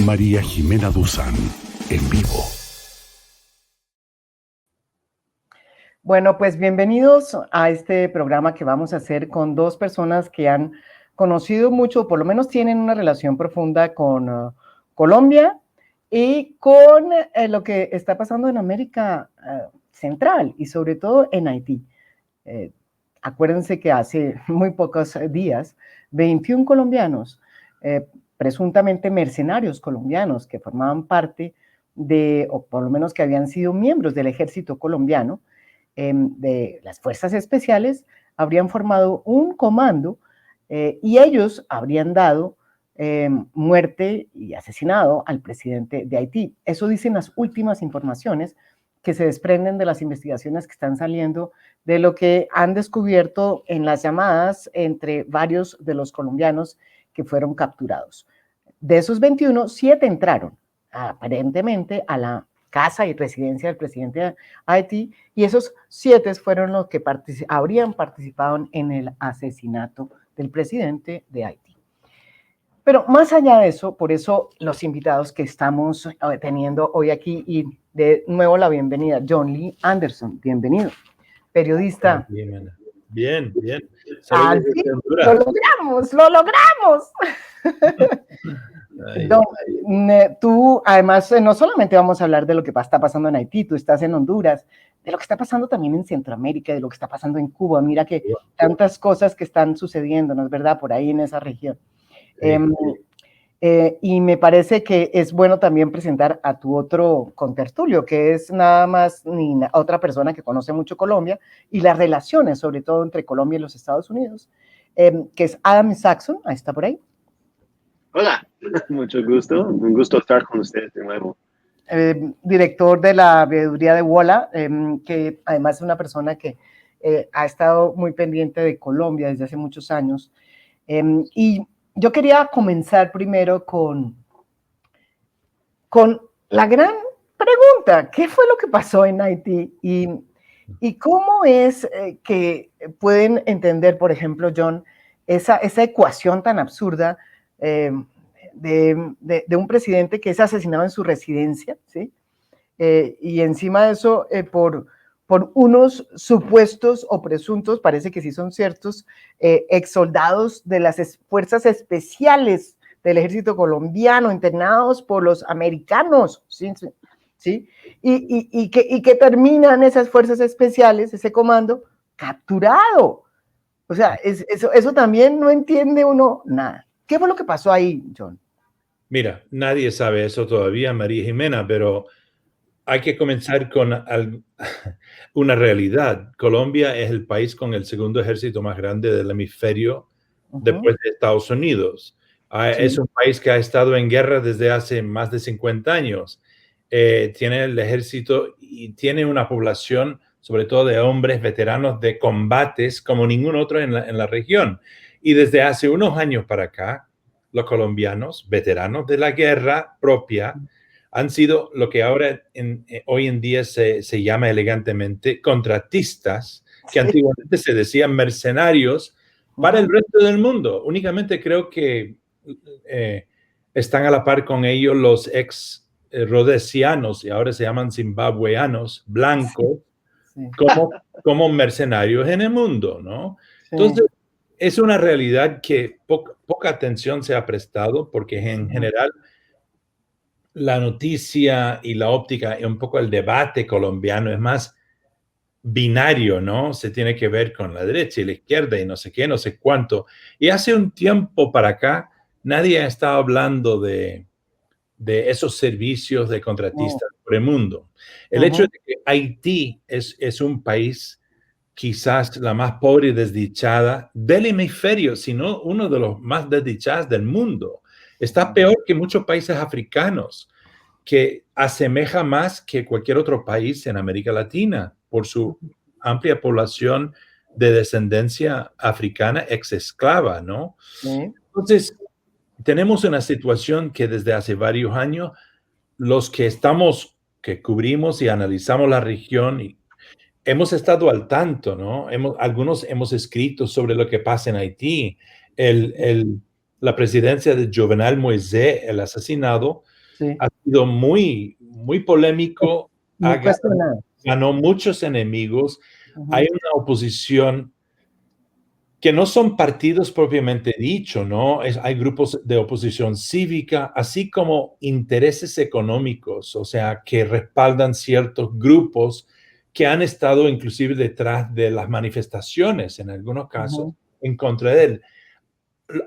María Jimena Duzán, en vivo. Bueno, pues bienvenidos a este programa que vamos a hacer con dos personas que han conocido mucho, por lo menos tienen una relación profunda con Colombia y con lo que está pasando en América Central y sobre todo en Haití. Acuérdense que hace muy pocos días, 21 colombianos, presuntamente mercenarios colombianos que formaban parte de, o por lo menos que habían sido miembros del ejército colombiano, de las fuerzas especiales, habrían formado un comando y ellos habrían dado muerte y asesinado al presidente de Haití. Eso dicen las últimas informaciones que se desprenden de las investigaciones que están saliendo de lo que han descubierto en las llamadas entre varios de los colombianos que fueron capturados. De esos 21, 7 entraron aparentemente a la casa y residencia del presidente de Haití, y esos 7 fueron los que habrían participado en el asesinato del presidente de Haití. Pero más allá de eso, por eso los invitados que estamos teniendo hoy aquí, y de nuevo la bienvenida, John Lee Anderson, bienvenido, periodista. Bien. Saludos desde Honduras. ¡Lo logramos! Don, tú, además, no solamente vamos a hablar de lo que está pasando en Haití, tú estás en Honduras, de lo que está pasando también en Centroamérica, de lo que está pasando en Cuba. Mira que tantas cosas que están sucediendo, ¿no es verdad?, por ahí en esa región. Y me parece que es bueno también presentar a tu otro contertulio, que es nada más ni otra persona que conoce mucho Colombia y las relaciones, sobre todo entre Colombia y los Estados Unidos, que es Adam Saxon. Ahí está por ahí. Hola, mucho gusto. Un gusto estar con ustedes de nuevo. Director de la veeduría de WOLA, que además es una persona que ha estado muy pendiente de Colombia desde hace muchos años. Y yo quería comenzar primero con la gran pregunta: ¿qué fue lo que pasó en Haití? Y cómo es que pueden entender, por ejemplo, John, esa ecuación tan absurda de un presidente que es asesinado en su residencia, ¿sí? Y encima de eso, por unos supuestos o presuntos, parece que sí son ciertos, ex soldados de las fuerzas especiales del ejército colombiano, entrenados por los americanos, ¿sí? ¿Sí? Y que terminan esas fuerzas especiales, ese comando, capturado. O sea, eso también no entiende uno nada. ¿Qué fue lo que pasó ahí, John? Mira, nadie sabe eso todavía, María Jimena, pero hay que comenzar con una realidad. Colombia es el país con el segundo ejército más grande del hemisferio después de Estados Unidos. Sí. Es un país que ha estado en guerra desde hace más de 50 años. Tiene el ejército y tiene una población, sobre todo de hombres veteranos de combates, como ningún otro en la región. Y desde hace unos años para acá, los colombianos, veteranos de la guerra propia, han sido lo que ahora hoy en día se llama elegantemente contratistas, que antiguamente se decían mercenarios para el resto del mundo. Únicamente creo que están a la par con ellos los ex rhodesianos, y ahora se llaman zimbabueanos, blancos, como mercenarios en el mundo, ¿no? Entonces, es una realidad que poca atención se ha prestado, porque en general la noticia y la óptica y un poco el debate colombiano es más binario, ¿no? Se tiene que ver con la derecha y la izquierda y no sé qué, no sé cuánto. Y hace un tiempo para acá, nadie ha estado hablando de esos servicios de contratistas por el mundo. El hecho de que Haití es un país quizás la más pobre y desdichada del hemisferio, sino uno de los más desdichados del mundo. Está peor que muchos países africanos, que asemeja más que cualquier otro país en América Latina por su amplia población de descendencia africana ex esclava, ¿no? Entonces, tenemos una situación que desde hace varios años, los que cubrimos y analizamos la región, hemos estado al tanto, ¿no? Algunos hemos escrito sobre lo que pasa en Haití. la presidencia de Jovenel Moïse, el asesinado, Sí. ha sido muy, muy polémico, Muy cuestionado. ganó muchos enemigos, hay Ujú. una oposición que no son partidos propiamente dicho, ¿no? Hay grupos de oposición cívica, así como intereses económicos, o sea, que respaldan ciertos grupos que han estado inclusive detrás de las manifestaciones, en algunos casos, Ujú. en contra de él.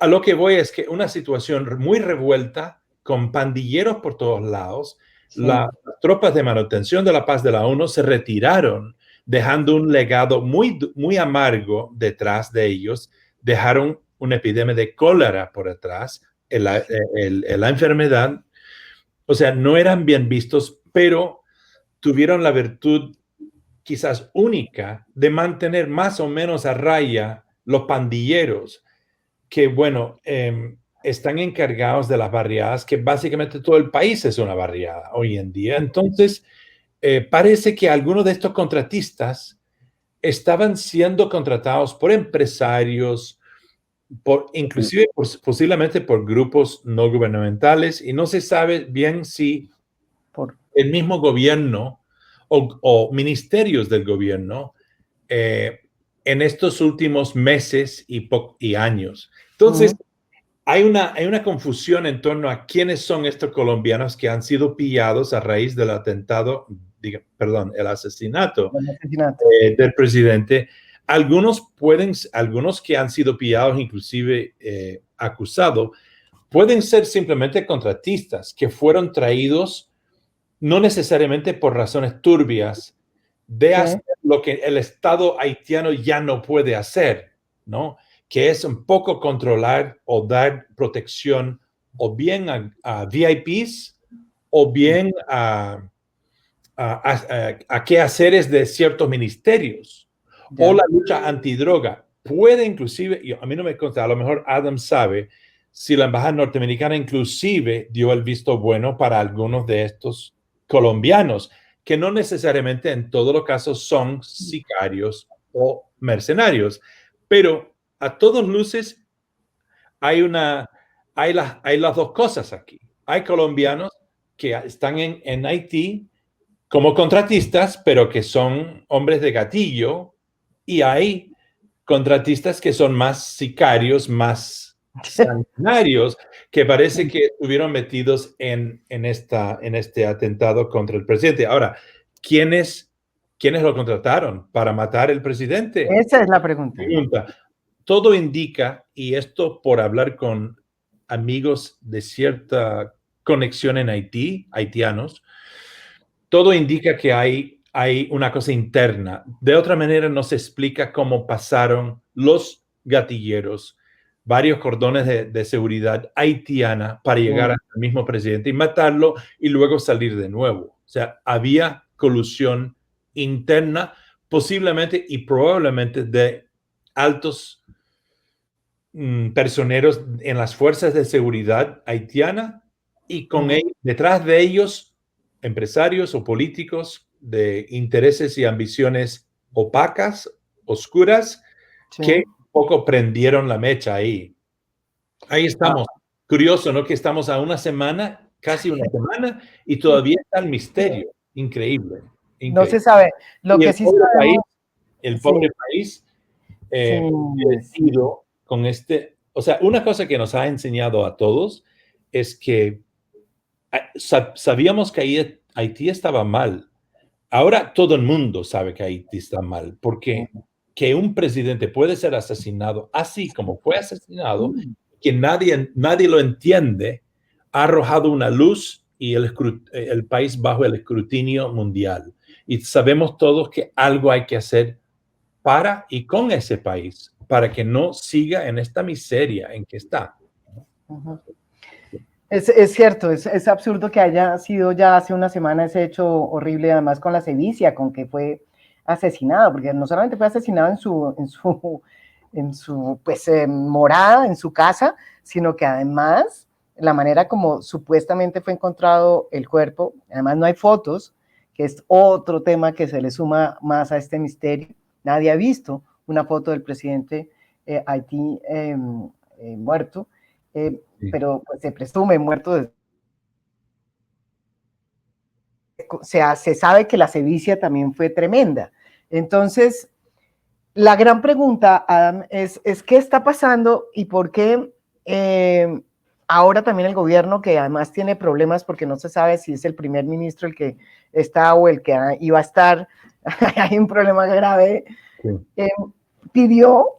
A lo que voy es que una situación muy revuelta, con pandilleros por todos lados, Sí. las tropas de manutención de la paz de la ONU se retiraron, dejando un legado muy, muy amargo detrás de ellos. Dejaron una epidemia de cólera por detrás, la enfermedad. O sea, no eran bien vistos, pero tuvieron la virtud quizás única de mantener más o menos a raya los pandilleros que, bueno, están encargados de las barriadas, que básicamente todo el país es una barriada hoy en día. Entonces, parece que algunos de estos contratistas estaban siendo contratados por empresarios, inclusive posiblemente por grupos no gubernamentales, y no se sabe bien si el mismo gobierno o ministerios del gobierno en estos últimos meses y años. Entonces, hay una confusión en torno a quiénes son estos colombianos que han sido pillados a raíz del atentado, el asesinato del presidente. Algunos que han sido pillados, inclusive acusados, pueden ser simplemente contratistas que fueron traídos no necesariamente por razones turbias de hacer lo que el Estado haitiano ya no puede hacer, ¿no? Que es un poco controlar o dar protección o bien a VIPs o bien a quehaceres de ciertos ministerios o la lucha antidroga. Puede inclusive, a mí no me consta, a lo mejor Adam sabe si la embajada norteamericana inclusive dio el visto bueno para algunos de estos colombianos, que no necesariamente en todos los casos son sicarios o mercenarios, pero a todas luces hay las dos cosas aquí. Hay colombianos que están en Haití como contratistas, pero que son hombres de gatillo, y hay contratistas que son más sicarios, más sanguinarios, que parece que estuvieron metidos en este atentado contra el presidente. Ahora, ¿quiénes lo contrataron para matar al presidente? Esa es la pregunta. Todo indica, y esto por hablar con amigos de cierta conexión en Haití, haitianos, todo indica que hay una cosa interna. De otra manera, no se explica cómo pasaron los gatilleros varios cordones de seguridad haitiana para llegar al mismo presidente y matarlo y luego salir de nuevo. O sea, había colusión interna, posiblemente y probablemente de altos personeros en las fuerzas de seguridad haitiana y detrás de ellos empresarios o políticos de intereses y ambiciones opacas, oscuras, que poco prendieron la mecha ahí. Ahí estamos. Curioso, ¿no? Que estamos a una semana, casi una semana, y todavía está el misterio. Increíble. No se sabe. Lo y que sí sabemos... el pobre país con o sea, una cosa que nos ha enseñado a todos es que sabíamos que Haití estaba mal. Ahora todo el mundo sabe que Haití está mal, porque que un presidente puede ser asesinado así como fue asesinado, que nadie lo entiende, ha arrojado una luz y el país bajo el escrutinio mundial. Y sabemos todos que algo hay que hacer para y con ese país, para que no siga en esta miseria en que está. Es cierto, es absurdo que haya sido ya hace una semana ese hecho horrible, además con la sevicia con que fue asesinado, porque no solamente fue asesinado en su morada, en su casa, sino que además la manera como supuestamente fue encontrado el cuerpo, además no hay fotos, que es otro tema que se le suma más a este misterio. Nadie ha visto una foto del presidente Haití muerto, Sí. pero pues, se presume muerto. O sea, se sabe que la sevicia también fue tremenda. Entonces, la gran pregunta, Adam, es ¿qué está pasando y por qué ahora también el gobierno, que además tiene problemas porque no se sabe si es el primer ministro el que está o el que iba a estar, hay un problema grave, Sí.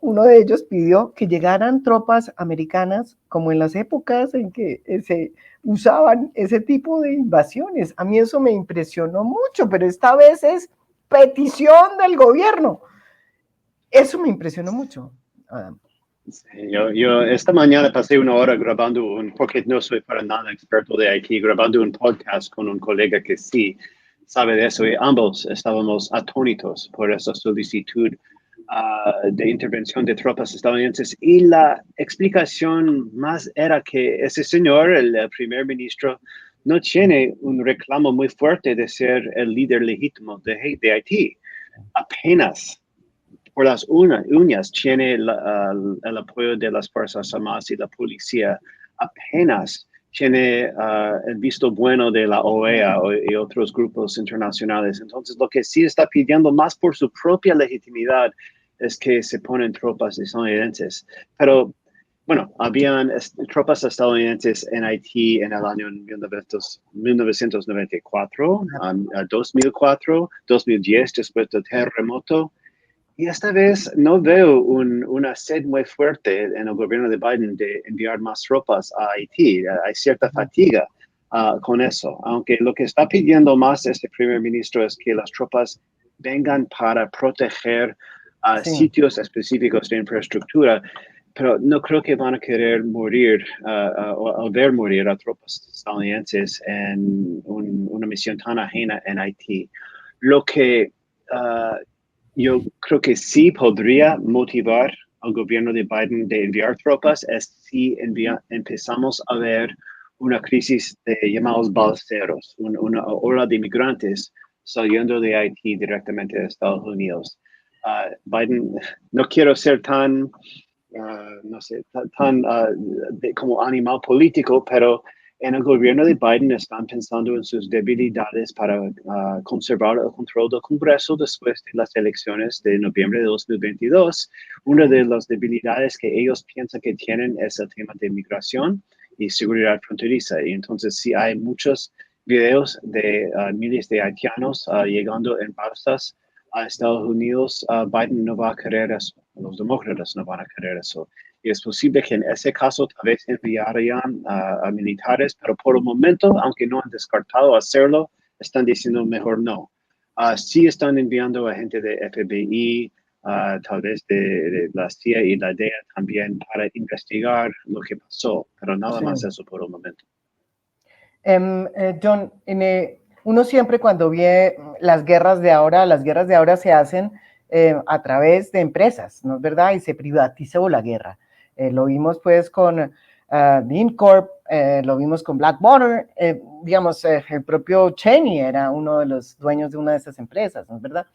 uno de ellos pidió que llegaran tropas americanas como en las épocas en que se usaban ese tipo de invasiones. A mí eso me impresionó mucho, pero esta vez es petición del gobierno. Eso me impresionó mucho, Adam. Sí, yo esta mañana pasé una hora grabando porque no soy para nada experto de IT, grabando un podcast con un colega que sí sabe de eso y ambos estábamos atónitos por esa solicitud de intervención de tropas estadounidenses y la explicación más era que ese señor, el primer ministro, no tiene un reclamo muy fuerte de ser el líder legítimo de Haití. Apenas por las uñas tiene el apoyo de las Fuerzas Armadas y la policía. Apenas tiene el visto bueno de la OEA y otros grupos internacionales. Entonces, lo que sí está pidiendo más por su propia legitimidad es que se ponen tropas estadounidenses. Pero, bueno, habían tropas estadounidenses en Haití en el año 1994, 2004, 2010, después del terremoto. Y esta vez no veo una sed muy fuerte en el gobierno de Biden de enviar más tropas a Haití. Hay cierta fatiga con eso, aunque lo que está pidiendo más este primer ministro es que las tropas vengan para proteger Sí. sitios específicos de infraestructura, pero no creo que van a querer morir o ver morir a tropas estadounidenses en una misión tan ajena en Haití. Lo que yo creo que sí podría motivar al gobierno de Biden de enviar tropas es si empezamos a ver una crisis de llamados balseros, una ola de inmigrantes saliendo de Haití directamente a Estados Unidos. Biden, no quiero ser tan, no sé, como animal político, pero en el gobierno de Biden están pensando en sus debilidades para conservar el control del Congreso después de las elecciones de noviembre de 2022. Una de las debilidades que ellos piensan que tienen es el tema de migración y seguridad fronteriza. Y entonces sí hay muchos videos de miles de haitianos llegando en balsas a Estados Unidos. Biden no va a querer eso, los demócratas no van a querer eso. Y es posible que en ese caso tal vez enviarían a militares, pero por el momento, aunque no han descartado hacerlo, están diciendo mejor no. Sí están enviando a gente de FBI, tal vez de la CIA y la DEA también para investigar lo que pasó, pero nada más eso por el momento. John, uno siempre cuando ve las guerras de ahora se hacen a través de empresas, ¿no es verdad? Y se privatizó la guerra. Lo vimos pues con DynCorp, lo vimos con Blackwater, digamos, el propio Cheney era uno de los dueños de una de esas empresas, ¿no es verdad?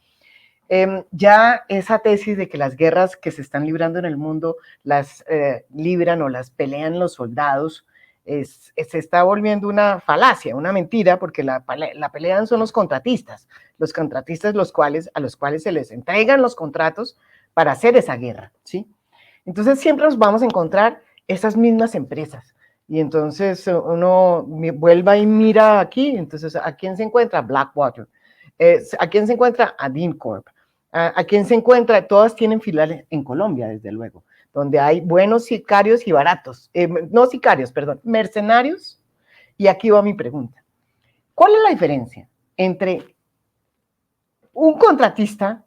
Ya esa tesis de que las guerras que se están librando en el mundo las libran o las pelean los soldados, se está volviendo una falacia, una mentira, porque la pelean son los contratistas a los cuales se les entregan los contratos para hacer esa guerra, ¿sí? Entonces siempre nos vamos a encontrar esas mismas empresas. Y entonces uno vuelve y mira aquí, entonces ¿a quién se encuentra? Blackwater. ¿A quién se encuentra? A DynCorp. ¿A quién se encuentra? Todas tienen filiales en Colombia, desde luego, donde hay buenos sicarios y baratos. No sicarios, perdón, mercenarios. Y aquí va mi pregunta. ¿Cuál es la diferencia entre un contratista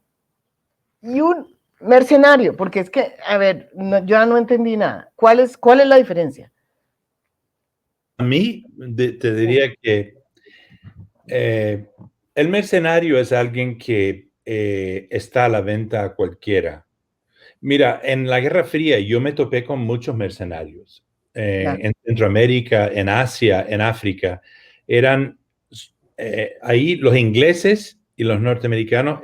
y un mercenario? Porque es que, a ver, yo ya no entendí nada. ¿Cuál es la diferencia? A mí te diría que el mercenario es alguien que está a la venta a cualquiera. Mira, en la Guerra Fría yo me topé con muchos mercenarios. En Centroamérica, en Asia, en África. Eran ahí los ingleses y los norteamericanos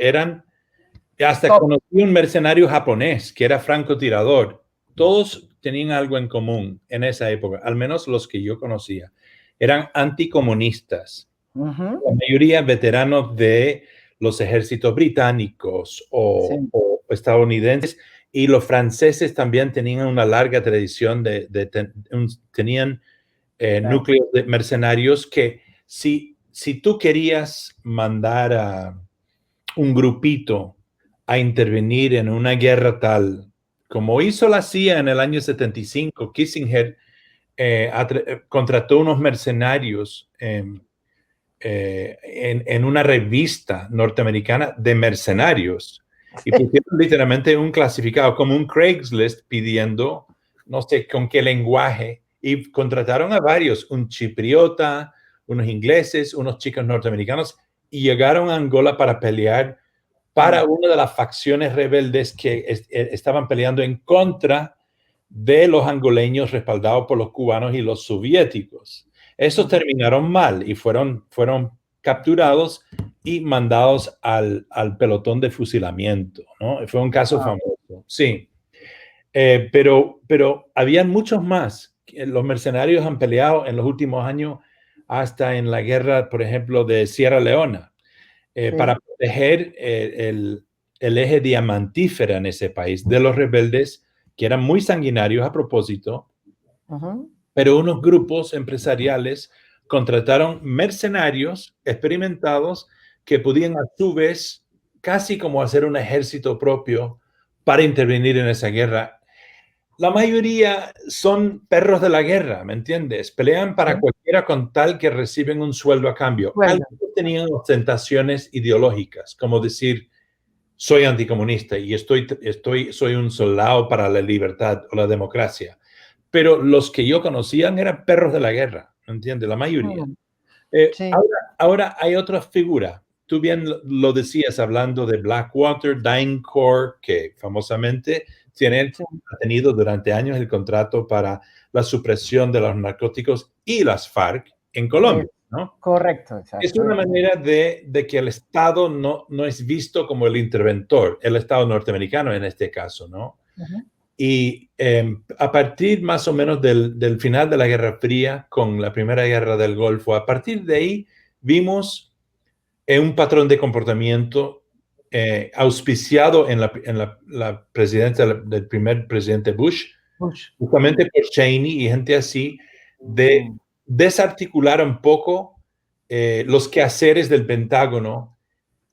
hasta conocí un mercenario japonés que era francotirador. Todos tenían algo en común en esa época, al menos los que yo conocía. Eran anticomunistas. Ujú. La mayoría veteranos de los ejércitos británicos o estadounidenses, y los franceses también tenían una larga tradición tenían núcleos de mercenarios que si tú querías mandar a un grupito a intervenir en una guerra tal, como hizo la CIA en el año 75, Kissinger contrató unos mercenarios en una revista norteamericana de mercenarios y pusieron literalmente un clasificado como un Craigslist pidiendo, no sé con qué lenguaje, y contrataron a varios, un chipriota, unos ingleses, unos chicos norteamericanos, y llegaron a Angola para pelear para una de las facciones rebeldes que estaban peleando en contra de los angoleños respaldados por los cubanos y los soviéticos. Esos terminaron mal y fueron capturados y mandados al pelotón de fusilamiento, ¿no? Fue un caso famoso, sí. Pero habían muchos más. Los mercenarios han peleado en los últimos años hasta en la guerra, por ejemplo, de Sierra Leona, para proteger el eje diamantífera en ese país de los rebeldes, que eran muy sanguinarios a propósito, pero unos grupos empresariales contrataron mercenarios experimentados que podían a su vez casi como hacer un ejército propio para intervenir en esa guerra. La mayoría son perros de la guerra, ¿me entiendes? Pelean para cualquiera con tal que reciben un sueldo a cambio. Algunos tenían ostentaciones ideológicas, como decir, soy anticomunista y soy un soldado para la libertad o la democracia. Pero los que yo conocían eran perros de la guerra, ¿me entiendes? La mayoría. Ahora hay otra figura. Tú bien lo decías hablando de Blackwater, DynCorp, que famosamente ha tenido durante años el contrato para la supresión de los narcóticos y las FARC en Colombia, ¿no? Correcto, exacto. Es una manera de que el Estado no es visto como el interventor, el Estado norteamericano en este caso, ¿no? Y a partir más o menos del final de la Guerra Fría, con la Primera Guerra del Golfo, a partir de ahí vimos un patrón de comportamiento auspiciado en la presidencia del primer presidente Bush, justamente por Cheney y gente así, de desarticular un poco los quehaceres del Pentágono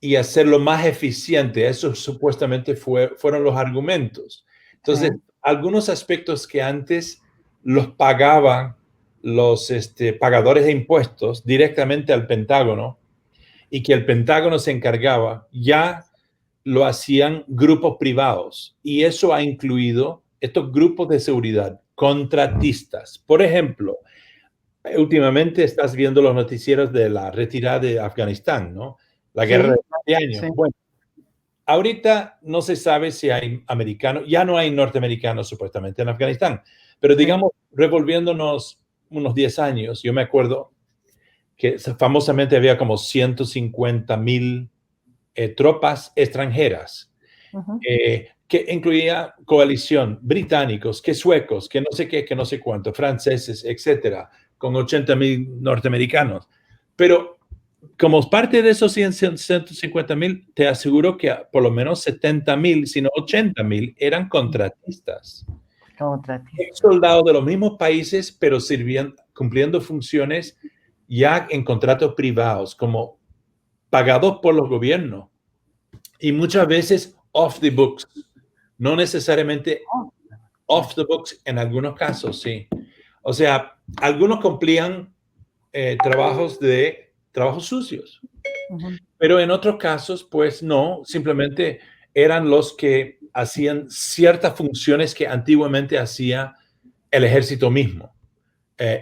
y hacerlo más eficiente. Eso supuestamente fueron los argumentos. Entonces, algunos aspectos que antes los pagaban los pagadores de impuestos directamente al Pentágono y que el Pentágono se encargaba, ya lo hacían grupos privados. Y eso ha incluido estos grupos de seguridad, contratistas. Por ejemplo, últimamente estás viendo los noticieros de la retirada de Afganistán, ¿no? La guerra de años. Sí. Bueno, ahorita no se sabe si hay americanos, ya no hay norteamericanos supuestamente en Afganistán, pero digamos, revolviéndonos unos 10 años, yo me acuerdo que famosamente había como 150,000 tropas extranjeras, que incluía coalición, británicos, que suecos, que no sé qué, que no sé cuánto, franceses, etcétera, con 80,000 norteamericanos. Pero como parte de esos 150,000, te aseguro que por lo menos 70,000, sino 80,000 eran contratistas. Soldados de los mismos países, pero cumpliendo funciones ya en contratos privados, como pagados por los gobiernos. Y muchas veces off the books. No necesariamente off the books en algunos casos, sí. O sea, algunos cumplían trabajos sucios. Pero en otros casos, pues no, simplemente eran los que hacían ciertas funciones que antiguamente hacía el ejército mismo.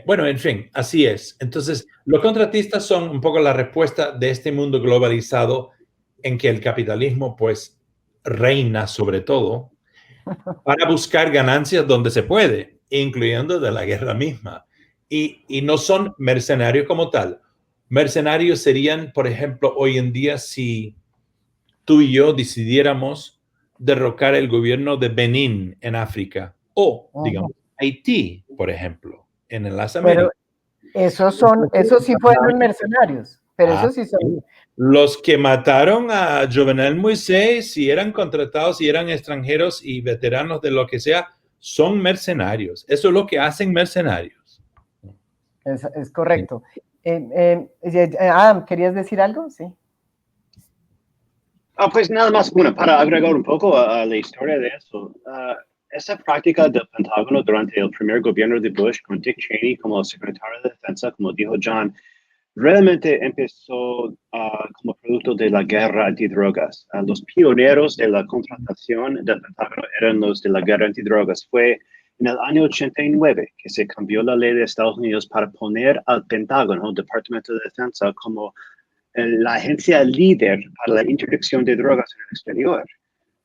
Bueno, en fin, así es. Entonces, los contratistas son un poco la respuesta de este mundo globalizado en que el capitalismo, pues, reina sobre todo para buscar ganancias donde se puede, incluyendo de la guerra misma. Y no son mercenarios como tal. Mercenarios serían, por ejemplo, hoy en día, si tú y yo decidiéramos derrocar el gobierno de Benín en África, o, digamos, Haití, por ejemplo, en las Pero Américas. esos sí fueron mercenarios, pero esos sí son. Sí. Los que mataron a Jovenel Moisés, si eran contratados, si eran extranjeros y veteranos de lo que sea, son mercenarios. Eso es lo que hacen mercenarios. Es correcto. Adam, ¿querías decir algo? Sí. Pues nada más, bueno, para agregar un poco a la historia de eso, esa práctica del Pentágono durante el primer gobierno de Bush con Dick Cheney como secretario de Defensa, como dijo John, realmente empezó como producto de la guerra antidrogas. Los pioneros de la contratación del Pentágono eran los de la guerra antidrogas. Fue en el año 89 que se cambió la ley de Estados Unidos para poner al Pentágono, el Departamento de Defensa, como la agencia líder para la interdicción de drogas en el exterior.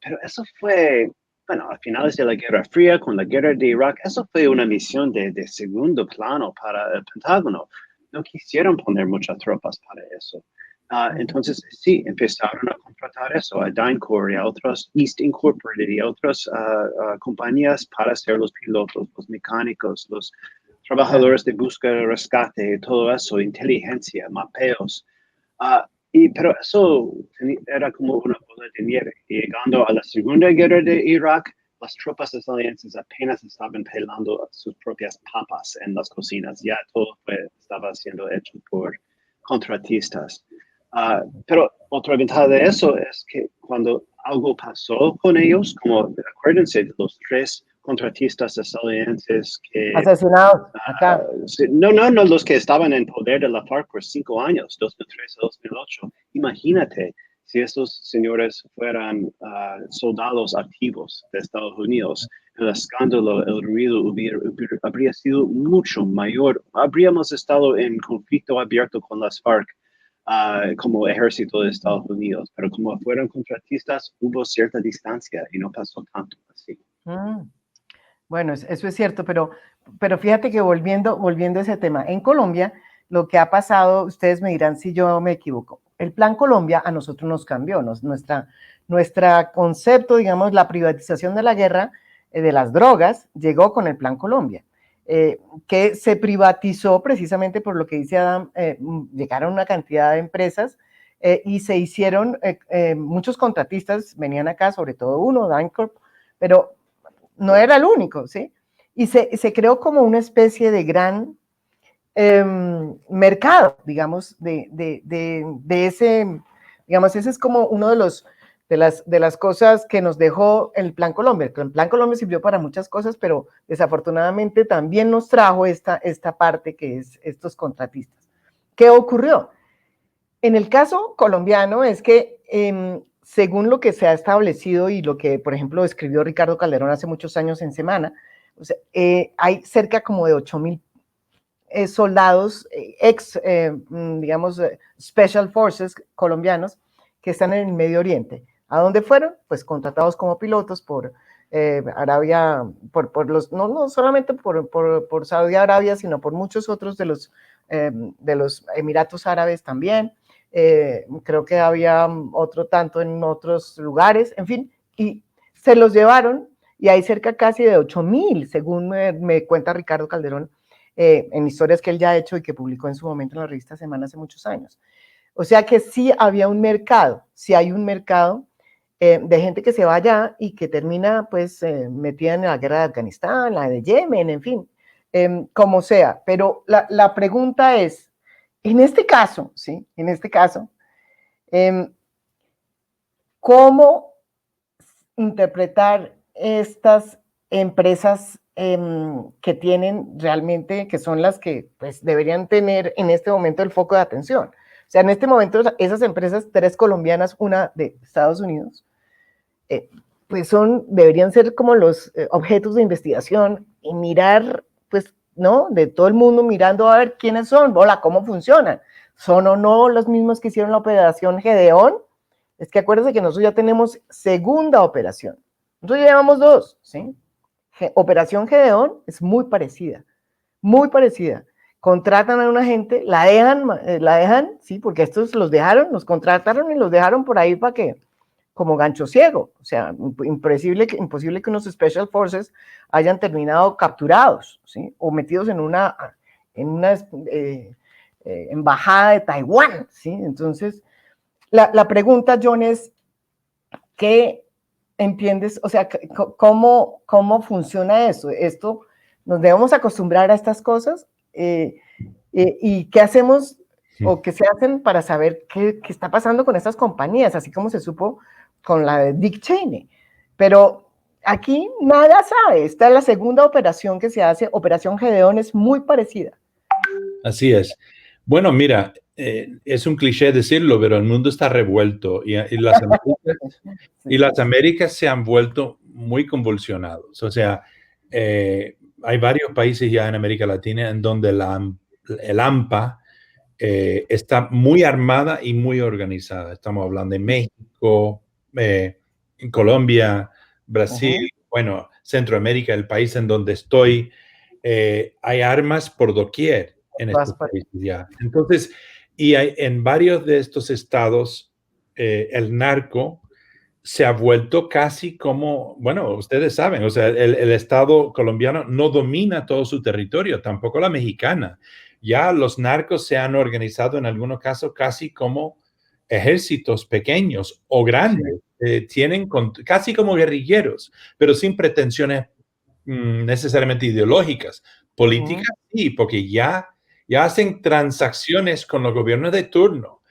Pero eso fue, bueno, a finales de la Guerra Fría, con la guerra de Irak, eso fue una misión de segundo plano para el Pentágono. No quisieron poner muchas tropas para eso. Entonces, sí, empezaron a contratar eso a DynCorp y a otras, East Incorporated y a otras compañías para ser los pilotos, los mecánicos, los trabajadores de búsqueda y rescate, todo eso, inteligencia, mapeos. Pero eso era como una bola de nieve. Y llegando a la Segunda Guerra de Irak, las tropas estadounidenses apenas estaban pelando sus propias papas en las cocinas. Ya todo estaba siendo hecho por contratistas. Pero otra ventaja de eso es que cuando algo pasó con ellos, como acuérdense de los 3 contratistas estadounidenses que... Asesinados acá. No, los que estaban en poder de la FARC por 5 años, 2003 a 2008. Imagínate si estos señores fueran soldados activos de Estados Unidos. El escándalo, el ruido habría sido mucho mayor. Habríamos estado en conflicto abierto con las FARC como ejército de Estados Unidos, pero como fueron contratistas, hubo cierta distancia y no pasó tanto así. Bueno, eso es cierto, pero fíjate que volviendo a ese tema, en Colombia lo que ha pasado, ustedes me dirán si yo me equivoco, el Plan Colombia a nosotros nos cambió, nuestra concepto, digamos, la privatización de la guerra, de las drogas, llegó con el Plan Colombia, que se privatizó precisamente por lo que dice Adam, llegaron una cantidad de empresas y se hicieron, muchos contratistas venían acá, sobre todo uno, DynCorp, pero no era el único, ¿sí? Y se creó como una especie de gran mercado, digamos, de ese, digamos, ese es como uno de las cosas que nos dejó el Plan Colombia. El Plan Colombia sirvió para muchas cosas, pero desafortunadamente también nos trajo esta parte que es estos contratistas. ¿Qué ocurrió? En el caso colombiano es que según lo que se ha establecido y lo que, por ejemplo, escribió Ricardo Calderón hace muchos años en Semana, o sea, hay cerca como de 8.000 soldados, digamos, Special Forces colombianos que están en el Medio Oriente. ¿A dónde fueron? Pues contratados como pilotos por Arabia, no solamente por Saudi Arabia, sino por muchos otros de los Emiratos Árabes también. Creo que había otro tanto en otros lugares, en fin, y se los llevaron, y hay cerca casi de 8.000, según me cuenta Ricardo Calderón, en historias que él ya ha hecho y que publicó en su momento en la revista Semana hace muchos años. O sea que sí había un mercado, sí hay un mercado de gente que se va allá y que termina pues metida en la guerra de Afganistán, la de Yemen, en fin, como sea. Pero la pregunta es, en este caso, ¿sí? En este caso, ¿cómo interpretar estas empresas que tienen realmente, que son las que pues, deberían tener en este momento el foco de atención? O sea, en este momento esas empresas, 3 colombianas, una de Estados Unidos, pues deberían ser como los objetos de investigación y mirar, pues, ¿no? De todo el mundo mirando a ver quiénes son, hola, cómo funcionan. ¿Son o no los mismos que hicieron la operación Gedeón? Es que acuérdense que nosotros ya tenemos segunda operación. Nosotros ya llevamos 2, ¿sí? Operación Gedeón es muy parecida, muy parecida. Contratan a una gente, la dejan, sí, porque estos los dejaron, los contrataron y los dejaron por ahí para que como gancho ciego. O sea, imposible que unos Special Forces hayan terminado capturados, ¿sí? O metidos en una embajada de Taiwán, ¿sí? Entonces, la pregunta, John, es ¿qué entiendes? O sea, ¿cómo funciona eso? ¿Nos debemos acostumbrar a estas cosas? ¿Y qué hacemos o qué se hacen para saber qué está pasando con estas compañías? Así como se supo con la de Dick Cheney. Pero aquí nada sabe. Esta es la segunda operación que se hace. Operación Gedeón es muy parecida. Así es. Bueno, mira, es un cliché decirlo, pero el mundo está revuelto y las Américas se han vuelto muy convulsionados. O sea, hay varios países ya en América Latina en donde el AMPA está muy armada y muy organizada. Estamos hablando de México, en Colombia, Brasil, bueno, Centroamérica, el país en donde estoy. Hay armas por doquier en estos países ya. Entonces, en varios de estos estados, el narco se ha vuelto casi como, bueno, ustedes saben, o sea, el Estado colombiano no domina todo su territorio, tampoco la mexicana. Ya los narcos se han organizado en algunos casos casi como ejércitos pequeños o grandes. Tienen casi como guerrilleros, pero sin pretensiones necesariamente ideológicas. Políticas sí, porque ya hacen transacciones con los gobiernos de turno.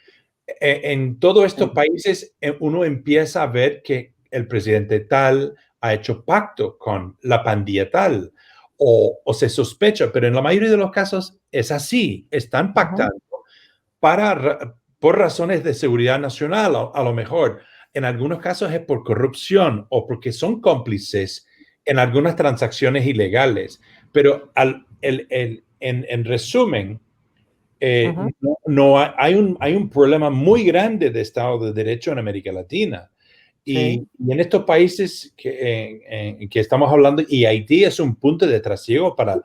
En todos estos países uno empieza a ver que el presidente tal ha hecho pacto con la pandilla tal o se sospecha, pero en la mayoría de los casos es así, están pactando por razones de seguridad nacional, a lo mejor. En algunos casos es por corrupción o porque son cómplices en algunas transacciones ilegales, pero en resumen, hay un problema muy grande de Estado de Derecho en América Latina. Y en estos países que estamos hablando, y Haití es un punto de trasiego para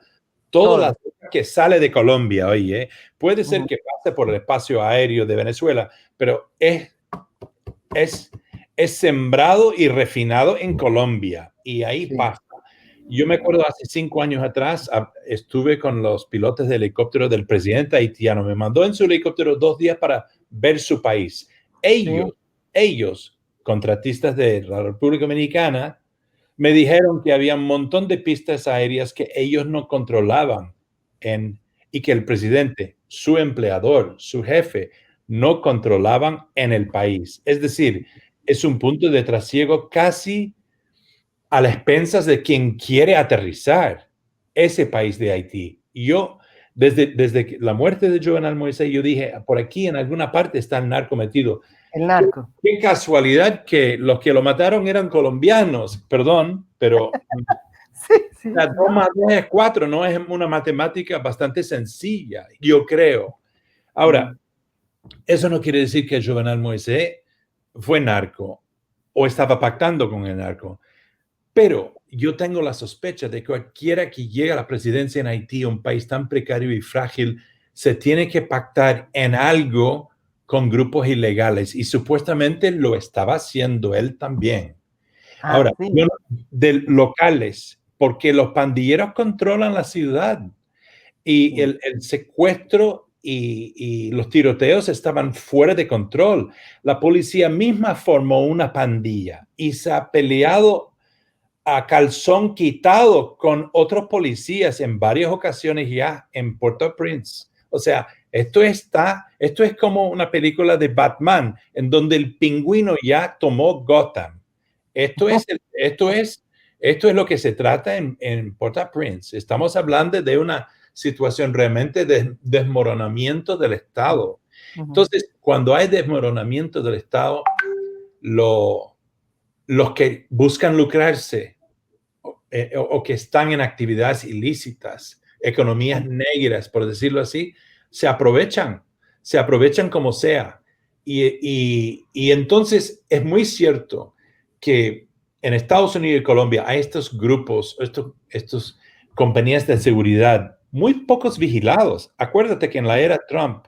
toda la zona que sale de Colombia. Oye, puede ser que pase por el espacio aéreo de Venezuela, pero es sembrado y refinado en Colombia, y ahí pasa. Yo me acuerdo hace 5 años atrás, estuve con los pilotos de helicóptero del presidente haitiano. Me mandó en su helicóptero 2 días para ver su país. Ellos, contratistas de la República Dominicana, me dijeron que había un montón de pistas aéreas que ellos no controlaban y que el presidente, su empleador, su jefe, no controlaban en el país. Es decir, es un punto de trasiego casi a las expensas de quien quiere aterrizar ese país de Haití. Y yo, desde la muerte de Jovenel Moïse, yo dije, por aquí en alguna parte está el narco metido. El narco. Qué casualidad que los que lo mataron eran colombianos, perdón, pero la 2 más 2 es 4, no es una matemática bastante sencilla, yo creo. Ahora, eso no quiere decir que Jovenel Moïse fue narco o estaba pactando con el narco. Pero yo tengo la sospecha de que cualquiera que llegue a la presidencia en Haití, un país tan precario y frágil, se tiene que pactar en algo con grupos ilegales, y supuestamente lo estaba haciendo él también. Ahora, de locales, porque los pandilleros controlan la ciudad y el secuestro y los tiroteos estaban fuera de control. La policía misma formó una pandilla y se ha peleado a calzón quitado con otros policías en varias ocasiones ya en Port-au-Prince. O sea, esto es como una película de Batman en donde el pingüino ya tomó Gotham. Esto es lo que se trata en Port-au-Prince. Estamos hablando de una situación realmente de desmoronamiento del Estado. Entonces, cuando hay desmoronamiento del Estado, los que buscan lucrarse o que están en actividades ilícitas, economías negras, por decirlo así, se aprovechan como sea. Y entonces es muy cierto que en Estados Unidos y Colombia hay estos grupos, estos compañías de seguridad, muy pocos vigilados. Acuérdate que en la era Trump,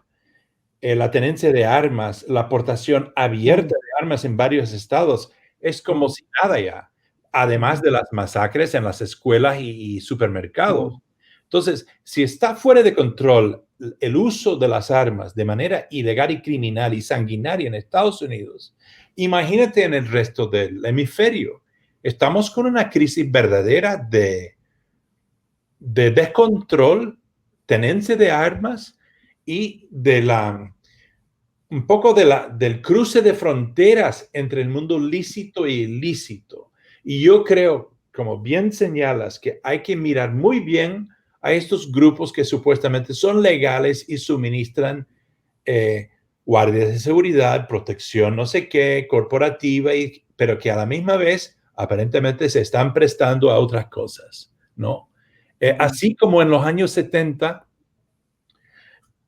la tenencia de armas, la aportación abierta de armas en varios estados, es como si nada ya, además de las masacres en las escuelas y supermercados. Entonces, si está fuera de control el uso de las armas de manera ilegal y criminal y sanguinaria en Estados Unidos, imagínate en el resto del hemisferio. Estamos con una crisis verdadera de descontrol, tenencia de armas y un poco del cruce de fronteras entre el mundo lícito y ilícito. Y yo creo, como bien señalas, que hay que mirar muy bien a estos grupos que supuestamente son legales y suministran guardias de seguridad, protección, no sé qué, corporativa, pero que a la misma vez aparentemente se están prestando a otras cosas, ¿no? Así como en los años 70,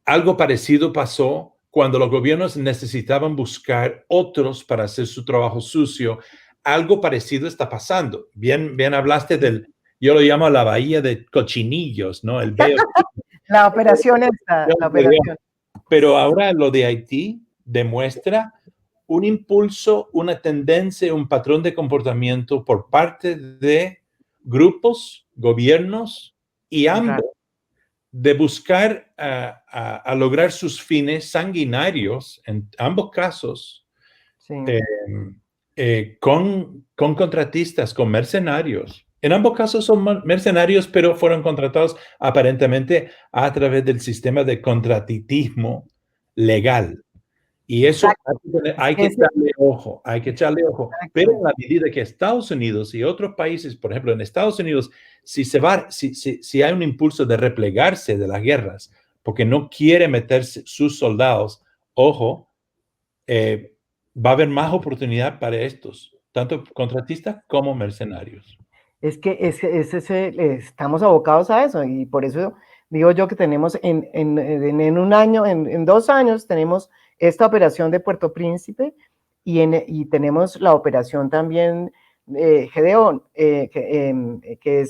algo parecido pasó cuando los gobiernos necesitaban buscar otros para hacer su trabajo sucio. Algo parecido está pasando. Bien hablaste yo lo llamo la bahía de cochinillos, ¿no? La operación esta, la operación. Pero ahora lo de Haití demuestra un impulso, una tendencia, un patrón de comportamiento por parte de grupos, gobiernos y ambos de buscar a lograr sus fines sanguinarios en ambos casos, sí. Con contratistas, con mercenarios. En ambos casos son mercenarios, pero fueron contratados aparentemente a través del sistema de contratismo legal. Y eso hay que echarle ojo, Pero en la medida que Estados Unidos y otros países, por ejemplo, en Estados Unidos, si hay un impulso de replegarse de las guerras, porque no quiere meterse sus soldados, ojo, va a haber más oportunidad para estos, tanto contratistas como mercenarios. Es que estamos abocados a eso, y por eso digo yo que tenemos en un año, en 2 años, tenemos esta operación de Puerto Príncipe y tenemos la operación también Gedeón, que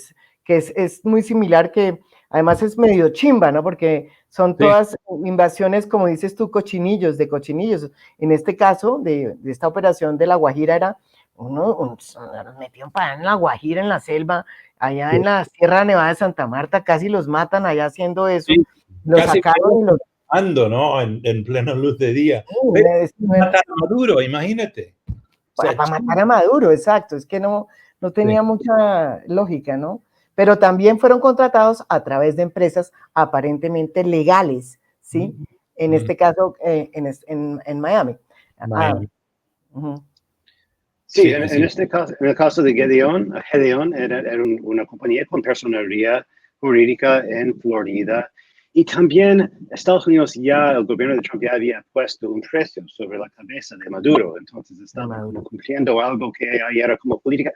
es muy similar, que además es medio chimba, ¿no? Porque son todas invasiones, como dices tú, de cochinillos. En este caso, de esta operación de La Guajira, era nos metieron para en La Guajira, en la selva, allá en la Sierra Nevada de Santa Marta, casi los matan allá haciendo eso. Sí, los sacaron y los... ¿no? En plena luz de día. Matar a Maduro, imagínate. Para matar a Maduro, exacto. Es que no tenía mucha lógica, ¿no? Pero también fueron contratados a través de empresas aparentemente legales, ¿sí? En este caso, en Miami. Sí, en este caso, en el caso de Gedeón era una compañía con personería jurídica en Florida, y también Estados Unidos el gobierno de Trump ya había puesto un precio sobre la cabeza de Maduro, entonces estaba cumpliendo algo que era como política.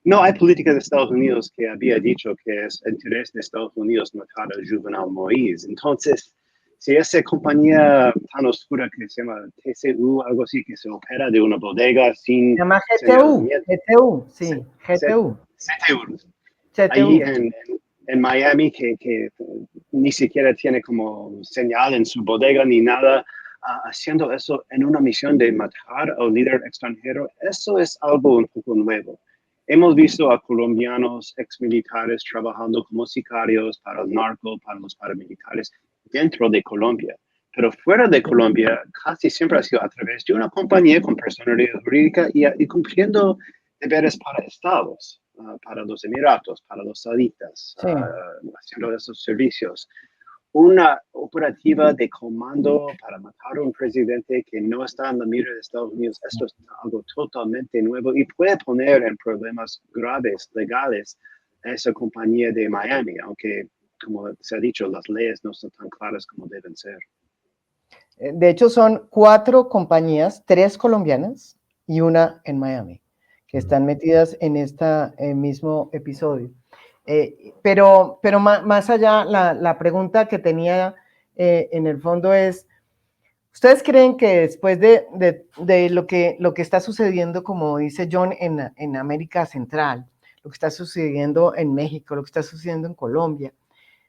No hay política de Estados Unidos que había dicho que es interés de Estados Unidos matar a Juvenal Moïse. Entonces, si esa compañía tan oscura que se llama TCU, algo así, que se opera de una bodega sin... Se llama GTU, sí, GTU. Ahí en Miami, que ni siquiera tiene como señal en su bodega ni nada, haciendo eso en una misión de matar a un líder extranjero, eso es algo un poco nuevo. Hemos visto a colombianos exmilitares trabajando como sicarios para el narco, para los paramilitares dentro de Colombia. Pero fuera de Colombia, casi siempre ha sido a través de una compañía con personalidad jurídica y cumpliendo deberes para estados, para los Emiratos, para los sauditas, haciendo esos servicios. Una operativa de comando para matar a un presidente que no está en la mira de Estados Unidos, esto es algo totalmente nuevo y puede poner en problemas graves, legales, a esa compañía de Miami, aunque, como se ha dicho, las leyes no son tan claras como deben ser. De hecho, son 4 compañías, 3 colombianas y una en Miami, que están metidas en este mismo episodio. Pero más allá, la pregunta que tenía en el fondo es, ¿ustedes creen que después de lo que está sucediendo, como dice John, en América Central, lo que está sucediendo en México, lo que está sucediendo en Colombia,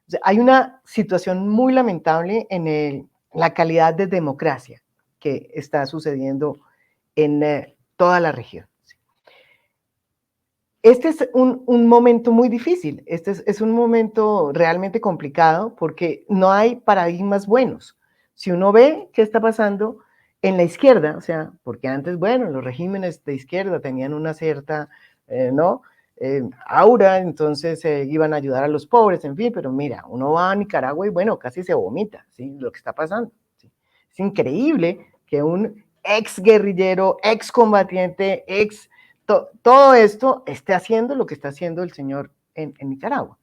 o sea, hay una situación muy lamentable en la calidad de democracia que está sucediendo en toda la región. Este es un momento muy difícil, este es un momento realmente complicado porque no hay paradigmas buenos. Si uno ve qué está pasando en la izquierda, o sea, porque antes, bueno, los regímenes de izquierda tenían una cierta, ¿no? Aura, entonces iban a ayudar a los pobres, en fin, pero mira, uno va a Nicaragua y bueno, casi se vomita, ¿sí? Lo que está pasando. ¿Sí? Es increíble que un ex guerrillero, ex combatiente, todo esto esté haciendo lo que está haciendo el señor en Nicaragua.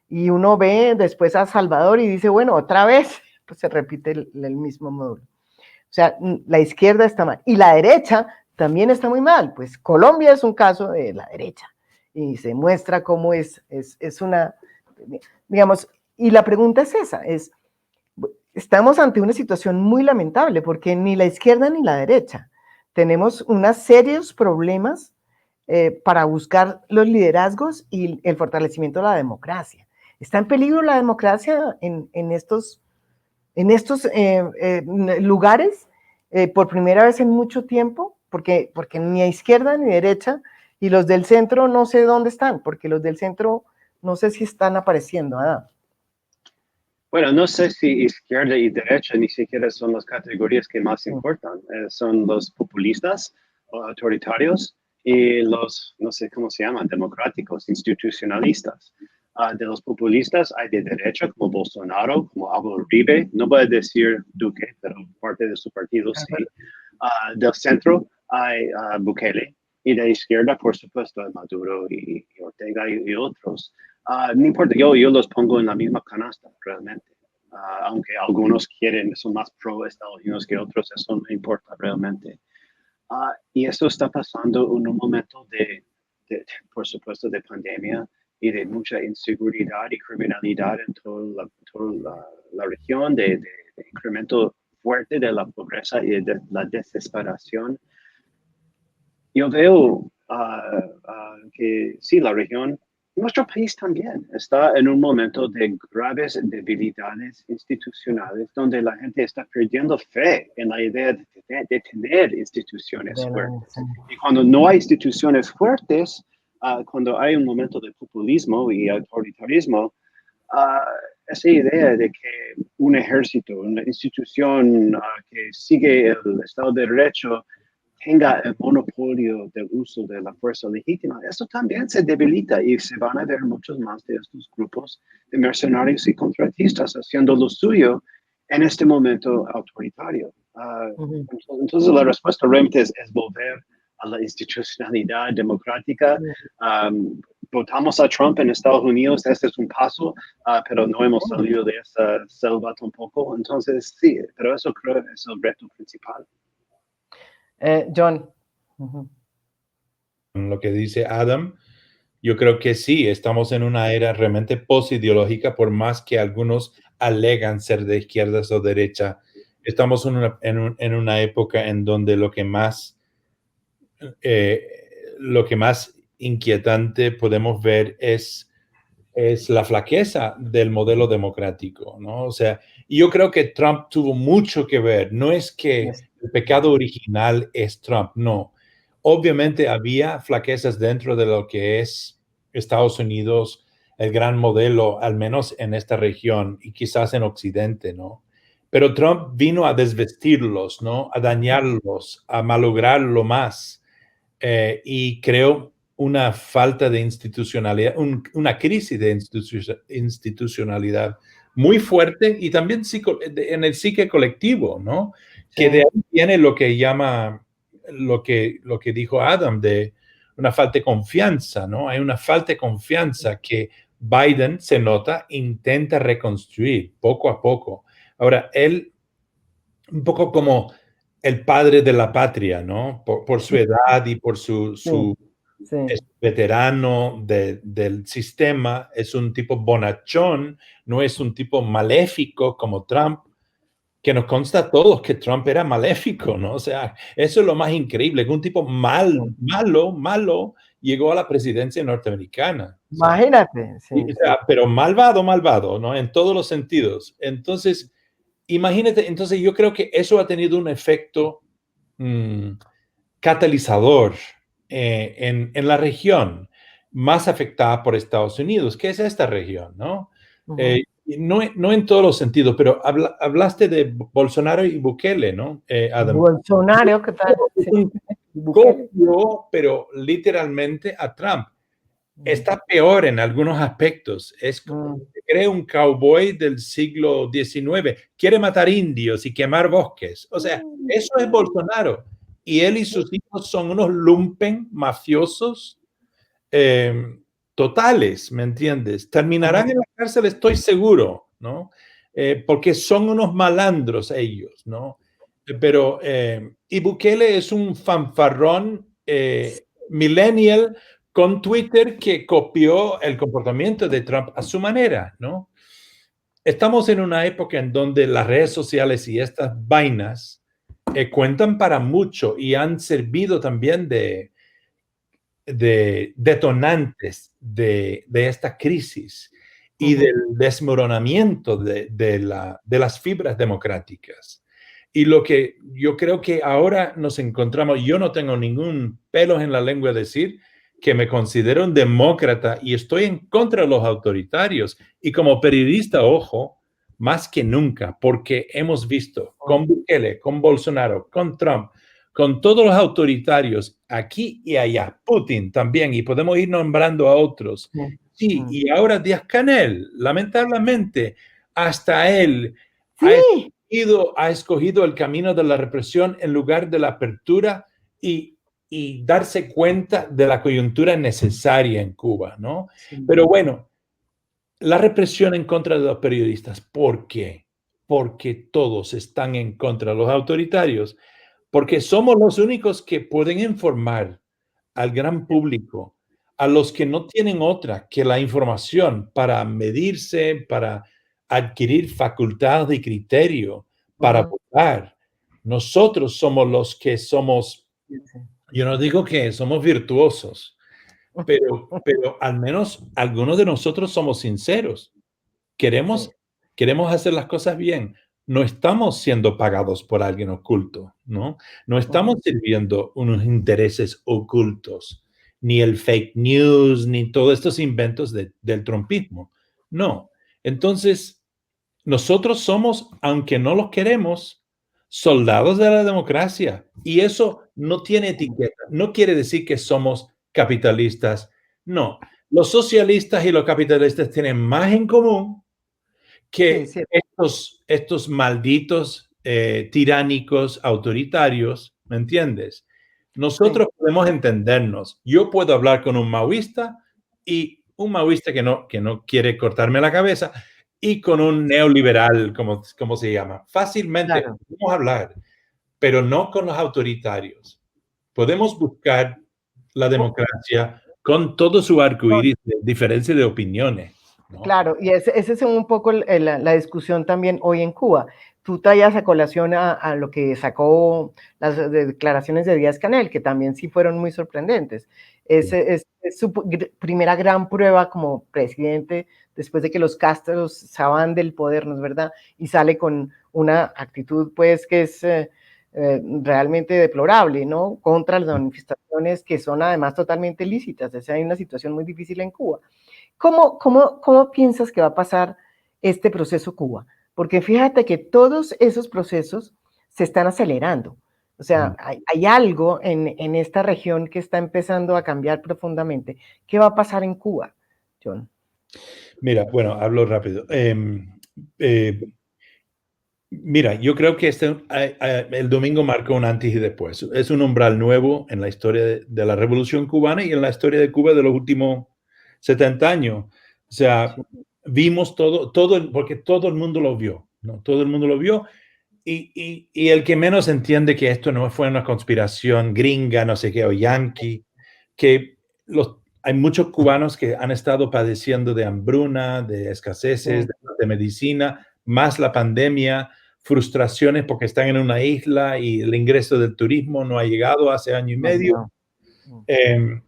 Y uno ve después a Salvador y dice, bueno, otra vez pues se repite el mismo módulo. O sea, la izquierda está mal. Y la derecha también está muy mal. Pues Colombia es un caso de la derecha. Y se muestra cómo es una, digamos, y la pregunta es esa, estamos ante una situación muy lamentable porque ni la izquierda ni la derecha tenemos unos serios problemas para buscar los liderazgos y el fortalecimiento de la democracia. ¿Está en peligro la democracia en estos lugares por primera vez en mucho tiempo? Porque ni a izquierda ni derecha, y los del centro no sé dónde están, porque los del centro no sé si están apareciendo. Bueno, no sé si izquierda y derecha ni siquiera son las categorías que más importan. Son los populistas o autoritarios y los, no sé cómo se llaman, democráticos, institucionalistas. De los populistas hay de derecha como Bolsonaro, como Álvaro Uribe, no voy a decir Duque, pero parte de su partido sí. Del centro hay Bukele, y de izquierda, por supuesto, Maduro y Ortega y otros. No importa, yo los pongo en la misma canasta, realmente. Aunque algunos son más pro Estados Unidos que otros, eso no importa realmente. Y esto está pasando en un momento por supuesto, de pandemia y de mucha inseguridad y criminalidad en toda la región, de incremento fuerte de la pobreza y de la desesperación. Yo veo que sí, la región, nuestro país también está en un momento de graves debilidades institucionales donde la gente está perdiendo fe en la idea de tener instituciones fuertes. Y cuando no hay instituciones fuertes, cuando hay un momento de populismo y autoritarismo, esa idea de que un ejército, una institución que sigue el Estado de Derecho, tenga el monopolio del uso de la fuerza legítima, eso también se debilita y se van a ver muchos más de estos grupos de mercenarios y contratistas haciendo lo suyo en este momento autoritario. Entonces la respuesta realmente es volver a la institucionalidad democrática. Votamos a Trump en Estados Unidos, este es un paso, pero no hemos salido de esa selva tampoco. Entonces sí, pero eso creo que es el reto principal. John. Lo que dice Adam, yo creo que sí, estamos en una era realmente posideológica, por más que algunos alegan ser de izquierdas o derecha. Estamos en una época en donde lo que más inquietante podemos ver es la flaqueza del modelo democrático, ¿no? O sea, y yo creo que Trump tuvo mucho que ver. No es que el pecado original es Trump, no. Obviamente había flaquezas dentro de lo que es Estados Unidos, el gran modelo, al menos en esta región y quizás en Occidente, ¿no? Pero Trump vino a desvestirlos, ¿no? A dañarlos, a malograrlo más. Y creo una falta de institucionalidad, una crisis de institucionalidad muy fuerte y también en el psique colectivo, ¿no? Sí. Que de ahí viene lo que llama, lo que dijo Adam, de una falta de confianza, ¿no? Hay una falta de confianza que Biden, se nota, intenta reconstruir poco a poco. Ahora, él, un poco como el padre de la patria, ¿no? Por su edad y por su es veterano del sistema, es un tipo bonachón, no es un tipo maléfico como Trump, que nos consta a todos que Trump era maléfico, ¿no? O sea, eso es lo más increíble, que un tipo malo, llegó a la presidencia norteamericana. Imagínate. O sea, pero malvado, ¿no? En todos los sentidos. Entonces, imagínate, entonces yo creo que eso ha tenido un efecto catalizador en la región más afectada por Estados Unidos, que es esta región, ¿no? No en todos los sentidos, pero hablaste de Bolsonaro y Bukele, ¿no, Adam? Bolsonaro, ¿qué tal? Sí. Copió, pero literalmente a Trump. Está peor en algunos aspectos. Es como se cree un cowboy del siglo XIX. Quiere matar indios y quemar bosques. O sea, eso es Bolsonaro. Y él y sus hijos son unos lumpen mafiosos totales, ¿me entiendes? Terminarán en la cárcel, estoy seguro, ¿no? Porque son unos malandros ellos, ¿no? Pero, y Bukele es un fanfarrón millennial con Twitter que copió el comportamiento de Trump a su manera, ¿no? Estamos en una época en donde las redes sociales y estas vainas cuentan para mucho y han servido también de detonantes de esta crisis y del desmoronamiento de las fibras democráticas. Y lo que yo creo que ahora nos encontramos, yo no tengo ningún pelo en la lengua de decir que me considero un demócrata y estoy en contra de los autoritarios. Y como periodista, ojo, más que nunca, porque hemos visto con Bukele, con Bolsonaro, con Trump, con todos los autoritarios aquí y allá, Putin también, y podemos ir nombrando a otros. Sí, y ahora Díaz-Canel, lamentablemente, hasta él ha escogido el camino de la represión en lugar de la apertura y darse cuenta de la coyuntura necesaria en Cuba, ¿no? Sí. Pero bueno, la represión en contra de los periodistas, ¿por qué? Porque todos están en contra de los autoritarios, porque somos los únicos que pueden informar al gran público, a los que no tienen otra que la información para medirse, para adquirir facultad de criterio, para votar. Nosotros somos los que somos, yo no digo que somos virtuosos, pero al menos algunos de nosotros somos sinceros. Queremos hacer las cosas bien. No estamos siendo pagados por alguien oculto, ¿no? No estamos sirviendo unos intereses ocultos, ni el fake news, ni todos estos inventos del trumpismo. No. Entonces, nosotros somos, aunque no los queremos, soldados de la democracia. Y eso no tiene etiqueta. No quiere decir que somos capitalistas. No. Los socialistas y los capitalistas tienen más en común que estos malditos tiránicos autoritarios, ¿me entiendes? Nosotros podemos entendernos. Yo puedo hablar con un maoísta y un maoísta que no quiere cortarme la cabeza y con un neoliberal, como se llama. Fácilmente podemos hablar, pero no con los autoritarios. Podemos buscar la democracia con todo su arcoíris de diferencia de opiniones, ¿no? Claro, y ese es un poco la discusión también hoy en Cuba. Tú traías a colación a lo que sacó las declaraciones de Díaz-Canel, que también sí fueron muy sorprendentes. Es su primera gran prueba como presidente después de que los Castros se van del poder, ¿no es verdad? Y sale con una actitud, pues, que es realmente deplorable, ¿no? Contra las manifestaciones que son además totalmente lícitas. O sea, hay una situación muy difícil en Cuba. ¿Cómo piensas que va a pasar este proceso Cuba? Porque fíjate que todos esos procesos se están acelerando. O sea, hay algo en esta región que está empezando a cambiar profundamente. ¿Qué va a pasar en Cuba, John? Mira, bueno, hablo rápido. Mira, yo creo que el domingo marcó un antes y después. Es un umbral nuevo en la historia de la Revolución Cubana y en la historia de Cuba de los últimos 70 años. O sea, vimos todo, porque todo el mundo lo vio, ¿no? Todo el mundo lo vio. Y el que menos entiende que esto no fue una conspiración gringa, no sé qué, o yanqui, que hay muchos cubanos que han estado padeciendo de hambruna, de escaseces, de medicina, más la pandemia, frustraciones porque están en una isla y el ingreso del turismo no ha llegado hace año y medio. El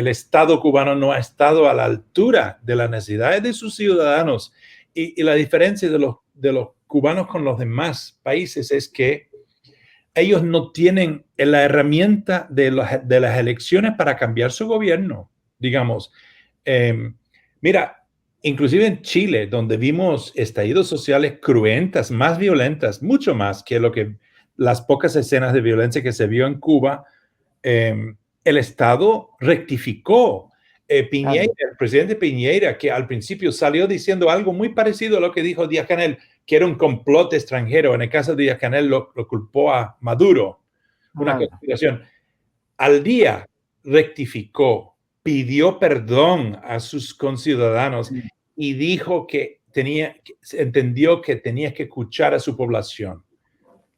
Estado cubano no ha estado a la altura de las necesidades de sus ciudadanos y la diferencia de los cubanos con los demás países es que ellos no tienen la herramienta de las elecciones para cambiar su gobierno, digamos. Mira, inclusive en Chile, donde vimos estallidos sociales cruentas, más violentas, mucho más que las pocas escenas de violencia que se vio en Cuba, el Estado rectificó. Piñera, el presidente Piñera, que al principio salió diciendo algo muy parecido a lo que dijo Díaz-Canel, que era un complot extranjero. En el caso de Díaz-Canel lo culpó a Maduro, una conspiración. Al día rectificó, pidió perdón a sus conciudadanos y dijo que entendió que tenía que escuchar a su población.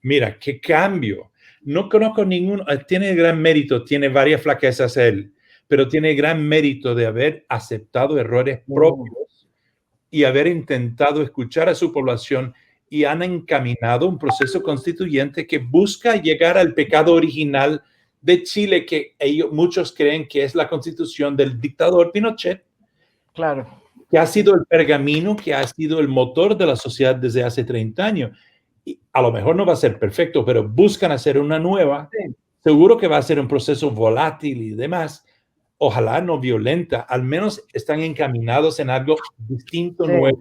Mira, qué cambio. No conozco ninguno, tiene gran mérito, tiene varias flaquezas él, pero tiene gran mérito de haber aceptado errores propios y haber intentado escuchar a su población, y han encaminado un proceso constituyente que busca llegar al pecado original de Chile, que muchos creen que es la constitución del dictador Pinochet. Claro. Que ha sido el pergamino, que ha sido el motor de la sociedad desde hace 30 años. Y a lo mejor no va a ser perfecto, pero buscan hacer una nueva. Sí. Seguro que va a ser un proceso volátil y demás. Ojalá no violenta. Al menos están encaminados en algo distinto, nuevo.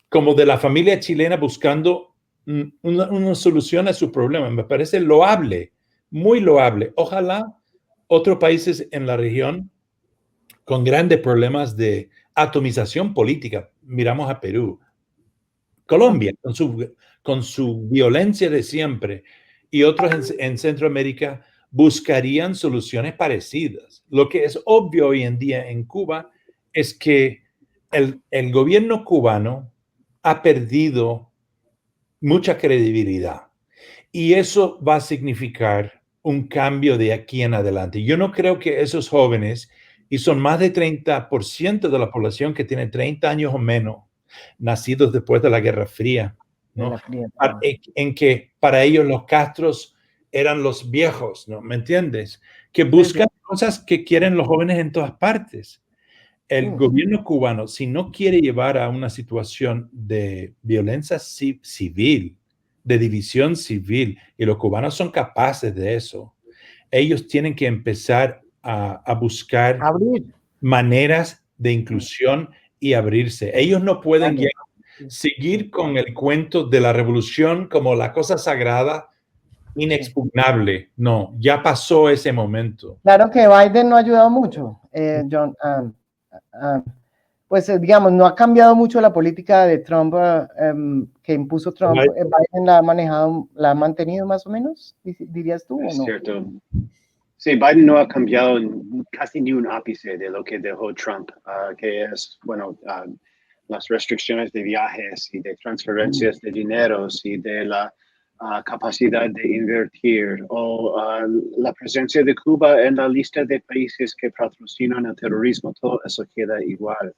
Como de la familia chilena buscando una solución a su problema. Me parece loable, muy loable. Ojalá otros países en la región con grandes problemas de atomización política. Miramos a Perú, Colombia, con su violencia de siempre, y otros en Centroamérica buscarían soluciones parecidas. Lo que es obvio hoy en día en Cuba es que el gobierno cubano ha perdido mucha credibilidad, y eso va a significar un cambio de aquí en adelante. Yo no creo que esos jóvenes, y son más de 30% de la población que tiene 30 años o menos, nacidos después de la Guerra Fría, ¿no? En que para ellos los Castros eran los viejos, ¿no? ¿Me entiendes? Que buscan cosas que quieren los jóvenes en todas partes. El gobierno cubano, si no quiere llevar a una situación de violencia civil, de división civil, y los cubanos son capaces de eso, ellos tienen que empezar a buscar maneras de inclusión y abrirse. Ellos no pueden ya seguir con el cuento de la revolución como la cosa sagrada, inexpugnable. No, ya pasó ese momento. Claro que Biden no ha ayudado mucho, John. Pues digamos, no ha cambiado mucho la política de Trump que impuso Trump. Biden la ha mantenido más o menos, dirías tú, ¿o no? Es cierto. Sí, Biden no ha cambiado casi ni un ápice de lo que dejó Trump, que es, bueno, las restricciones de viajes y de transferencias de dineros y de la capacidad de invertir, o la presencia de Cuba en la lista de países que patrocinan el terrorismo. Todo eso queda igual.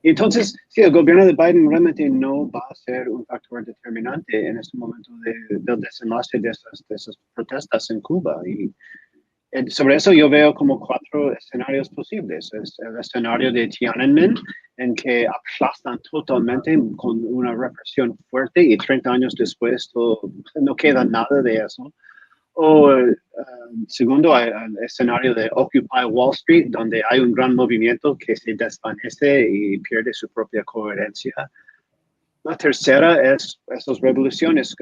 Entonces, sí, el gobierno de Biden realmente no va a ser un factor determinante en este momento del desenlace de esas protestas en Cuba. Y sobre eso yo veo como 4 escenarios posibles. Es el escenario de Tiananmen, en que aplastan totalmente con una represión fuerte, y 30 años después no queda nada de eso. O segundo, el escenario de Occupy Wall Street, donde hay un gran movimiento que se desvanece y pierde su propia coherencia. La tercera es esas revoluciones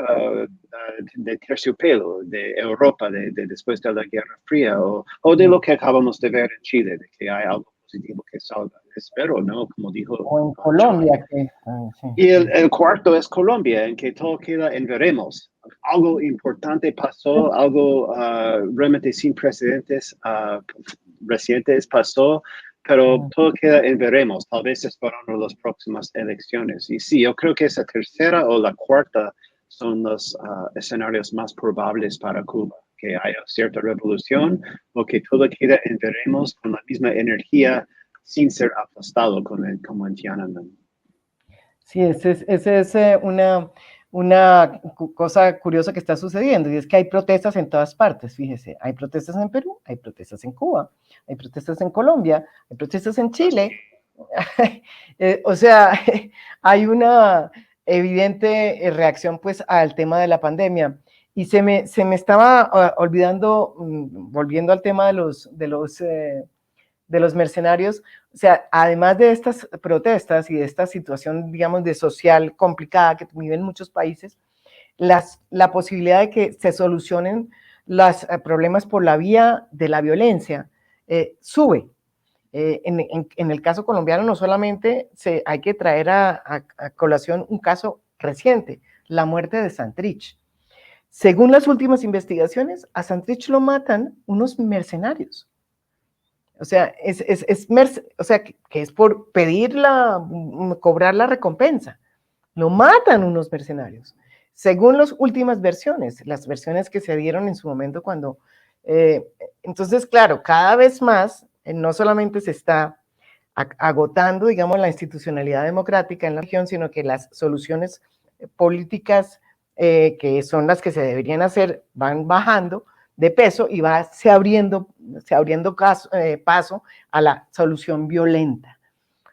de terciopelo de Europa después de la Guerra Fría, o de lo que acabamos de ver en Chile, de que hay algo positivo que salga. Espero, ¿no? Como dijo. O en Colombia. Y el cuarto es Colombia, en que todo queda en veremos. Algo importante pasó, algo realmente sin precedentes recientes pasó, pero todo queda en veremos, tal vez esperando las próximas elecciones. Y sí, yo creo que esa tercera o la cuarta son los escenarios más probables para Cuba, que haya cierta revolución o que todo queda en veremos con la misma energía sin ser aplastado como en Tiananmen. Sí, esa es una cosa curiosa que está sucediendo, y es que hay protestas en todas partes. Fíjese, hay protestas en Perú, hay protestas en Cuba, hay protestas en Colombia, hay protestas en Chile. O sea, hay evidente reacción pues al tema de la pandemia. Y se me estaba olvidando, volviendo al tema de los mercenarios, o sea, además de estas protestas y de esta situación, digamos, de social complicada que viven muchos países, la posibilidad de que se solucionen los problemas por la vía de la violencia sube. En el caso colombiano no solamente hay que traer a colación un caso reciente, la muerte de Santrich. Según las últimas investigaciones, a Santrich lo matan unos mercenarios. O sea, o sea que es por cobrar la recompensa. Lo matan unos mercenarios. Según las últimas versiones, las versiones que se dieron en su momento cuando... entonces, claro, cada vez más, no solamente se está agotando, digamos, la institucionalidad democrática en la región, sino que las soluciones políticas que son las que se deberían hacer van bajando de peso y se abriendo paso a la solución violenta,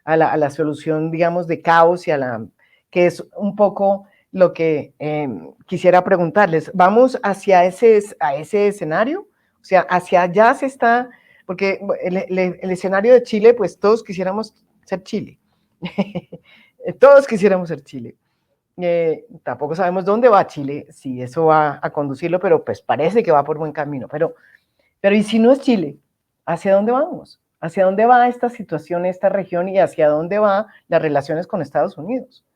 a la solución, digamos, de caos y que es un poco lo que quisiera preguntarles. ¿Vamos hacia ese escenario? O sea, hacia allá se está, porque el escenario de Chile, pues todos quisiéramos ser Chile. Todos quisiéramos ser Chile. Tampoco sabemos dónde va Chile, si eso va a conducirlo, pero pues parece que va por buen camino. Pero ¿y si no es Chile? ¿Hacia dónde vamos? ¿Hacia dónde va esta situación, esta región y hacia dónde van las relaciones con Estados Unidos?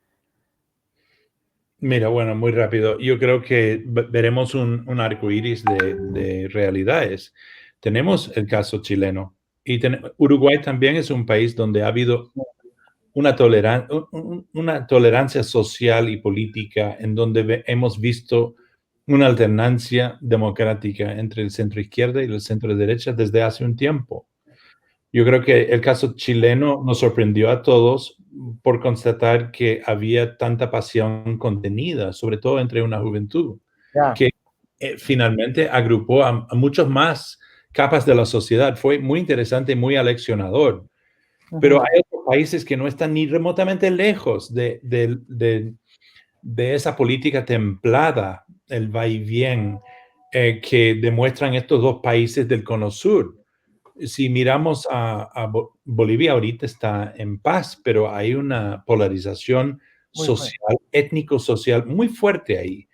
Mira, bueno, muy rápido. Yo creo que veremos un arco iris de realidades. Tenemos el caso chileno y Uruguay también es un país donde ha habido una tolerancia social y política en donde hemos visto una alternancia democrática entre el centro izquierda y el centro derecha desde hace un tiempo. Yo creo que el caso chileno nos sorprendió a todos por constatar que había tanta pasión contenida, sobre todo entre una juventud, que finalmente agrupó a muchos más capas de la sociedad. Fue muy interesante, muy aleccionador. Pero hay otros países que no están ni remotamente lejos de esa política templada, el va y bien, que demuestran estos dos países del Cono Sur. Si miramos a Bolivia, ahorita está en paz, pero hay una polarización social, étnico-social muy fuerte ahí.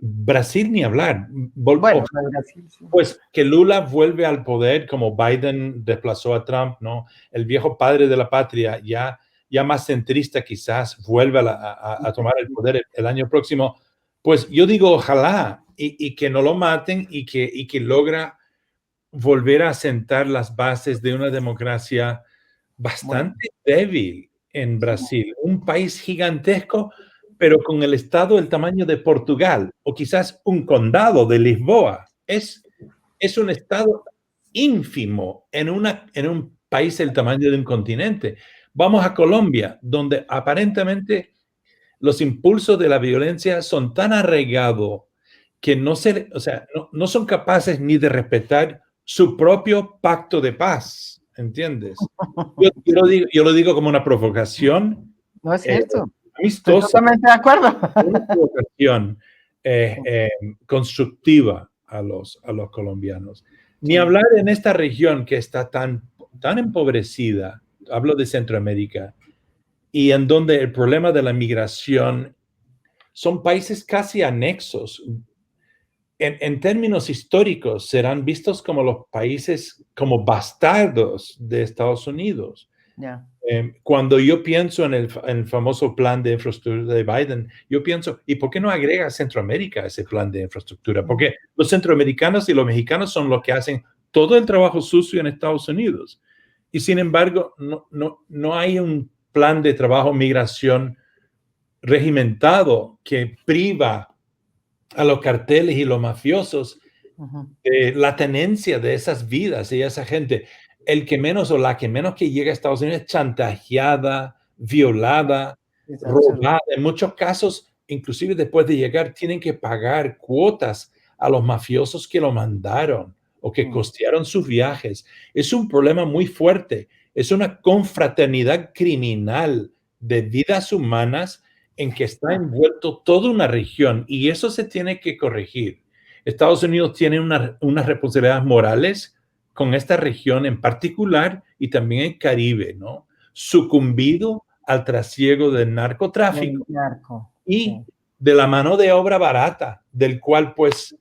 Brasil ni hablar. Brasil, sí. Pues que Lula vuelve al poder como Biden desplazó a Trump, ¿no? El viejo padre de la patria, ya más centrista quizás, vuelve a tomar el poder el año próximo. Pues yo digo ojalá y que no lo maten y que logra volver a sentar las bases de una democracia bastante débil en Brasil, un país gigantesco, pero con el estado del tamaño de Portugal o quizás un condado de Lisboa. Es un estado ínfimo en un país del tamaño de un continente. Vamos a Colombia, donde aparentemente los impulsos de la violencia son tan arraigados que no son capaces ni de respetar su propio pacto de paz, ¿entiendes? Yo lo digo como una provocación. No es cierto. Amistosa. Estoy totalmente de acuerdo. Una provocación constructiva a los colombianos. Ni hablar en esta región que está tan empobrecida, hablo de Centroamérica, y en donde el problema de la migración son países casi anexos. En términos históricos, serán vistos como los países, como bastardos de Estados Unidos. Yeah. Cuando yo pienso en el famoso plan de infraestructura de Biden, yo pienso, ¿y por qué no agrega Centroamérica a ese plan de infraestructura? Porque los centroamericanos y los mexicanos son los que hacen todo el trabajo sucio en Estados Unidos. Y sin embargo, no hay un plan de trabajo migración regimentado que priva a los carteles y los mafiosos la tenencia de esas vidas y esa gente. El que menos o la que menos que llega a Estados Unidos es chantajeada, violada, robada. En muchos casos, inclusive después de llegar, tienen que pagar cuotas a los mafiosos que lo mandaron o que costearon sus viajes. Es un problema muy fuerte. Es una confraternidad criminal de vidas humanas en que está envuelto toda una región y eso se tiene que corregir. Estados Unidos tiene unas responsabilidades morales con esta región en particular y también el Caribe, ¿no? Sucumbido al trasiego del narcotráfico y de la mano de obra barata, del cual pues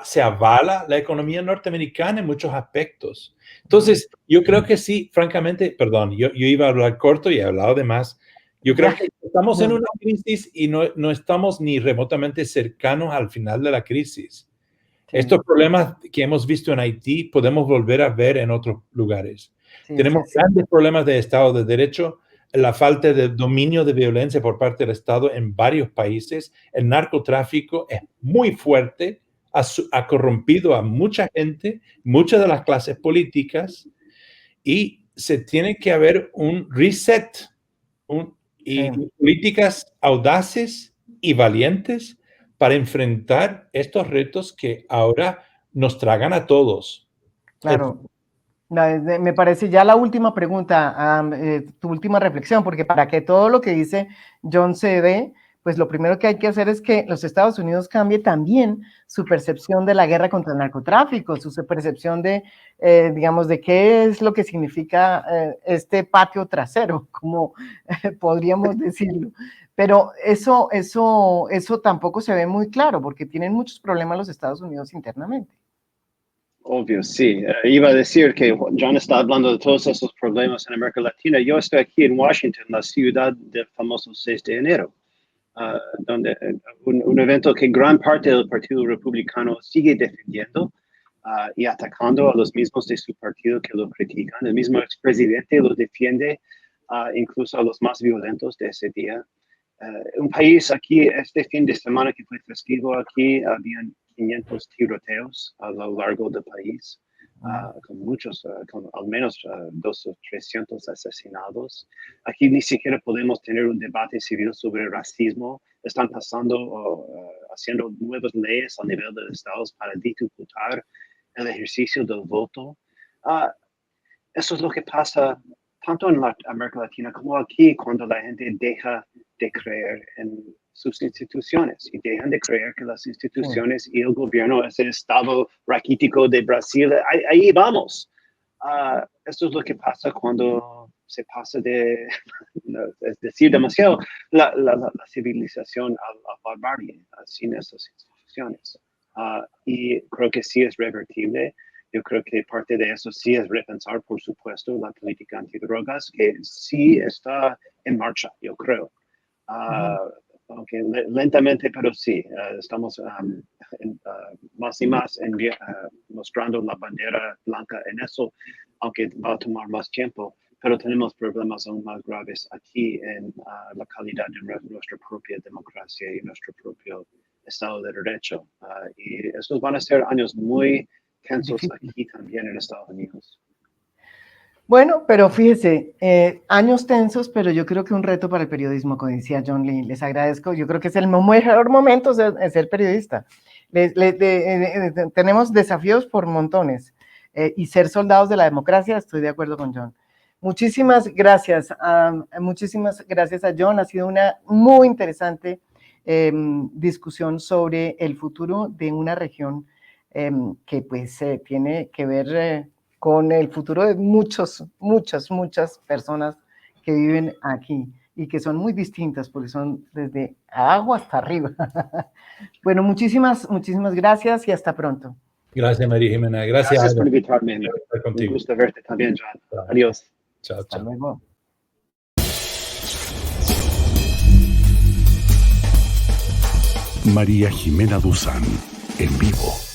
se avala la economía norteamericana en muchos aspectos. Entonces, yo creo que sí, francamente, perdón, yo iba a hablar corto y he hablado de más. Yo creo que estamos en una crisis y no estamos ni remotamente cercanos al final de la crisis. Sí. Estos problemas que hemos visto en Haití podemos volver a ver en otros lugares. Sí, tenemos grandes problemas de Estado de Derecho, la falta de dominio de violencia por parte del Estado en varios países. El narcotráfico es muy fuerte, ha corrompido a mucha gente, muchas de las clases políticas, y se tiene que haber un reset y políticas audaces y valientes para enfrentar estos retos que ahora nos tragan a todos. Claro. Me parece ya la última pregunta, tu última reflexión, porque para que todo lo que dice John se dé, pues lo primero que hay que hacer es que los Estados Unidos cambie también su percepción de la guerra contra el narcotráfico, su percepción de, digamos, de qué es lo que significa este patio trasero, como podríamos decirlo. Pero eso tampoco se ve muy claro, porque tienen muchos problemas los Estados Unidos internamente. Obvio, sí. Iba a decir que John está hablando de todos esos problemas en América Latina. Yo estoy aquí en Washington, la ciudad del famoso 6 de enero. Donde un evento que gran parte del Partido Republicano sigue defendiendo y atacando a los mismos de su partido que lo critican. El mismo expresidente lo defiende, incluso a los más violentos de ese día. Un país aquí, este fin de semana que fue festivo aquí, habían 500 tiroteos a lo largo del país. Con muchos, con al menos 200 o 300 asesinados. Aquí ni siquiera podemos tener un debate civil sobre racismo. Están haciendo nuevas leyes a nivel de estados para dificultar el ejercicio del voto. Eso es lo que pasa tanto en América Latina como aquí, cuando la gente deja de creer en sus instituciones y dejan de creer que las instituciones y el gobierno es el estado raquítico de Brasil. Ahí vamos. Esto es lo que pasa cuando se pasa de, es decir, demasiado la civilización a la barbarie sin esas instituciones. Y creo que sí es revertible. Yo creo que parte de eso sí es repensar, por supuesto, la política antidrogas, que sí está en marcha, yo creo. Okay, lentamente, pero sí, estamos más y más mostrando la bandera blanca en eso, aunque va a tomar más tiempo, pero tenemos problemas aún más graves aquí en la calidad de nuestra propia democracia y nuestro propio Estado de Derecho. Y estos van a ser años muy tensos aquí también en Estados Unidos. Bueno, pero fíjese, años tensos, pero yo creo que un reto para el periodismo, como decía John Lee. Les agradezco, yo creo que es el mejor momento de ser periodista. Tenemos desafíos por montones y ser soldados de la democracia, estoy de acuerdo con John. Muchísimas gracias a John, ha sido una muy interesante discusión sobre el futuro de una región que pues tiene que ver con el futuro de muchas personas que viven aquí y que son muy distintas porque son desde abajo hasta arriba. Bueno, muchísimas gracias y hasta pronto. Gracias, María Jimena. Gracias por invitarme. Un gusto verte también, John. Adiós. Chao, hasta luego. María Jimena Duzán, en vivo.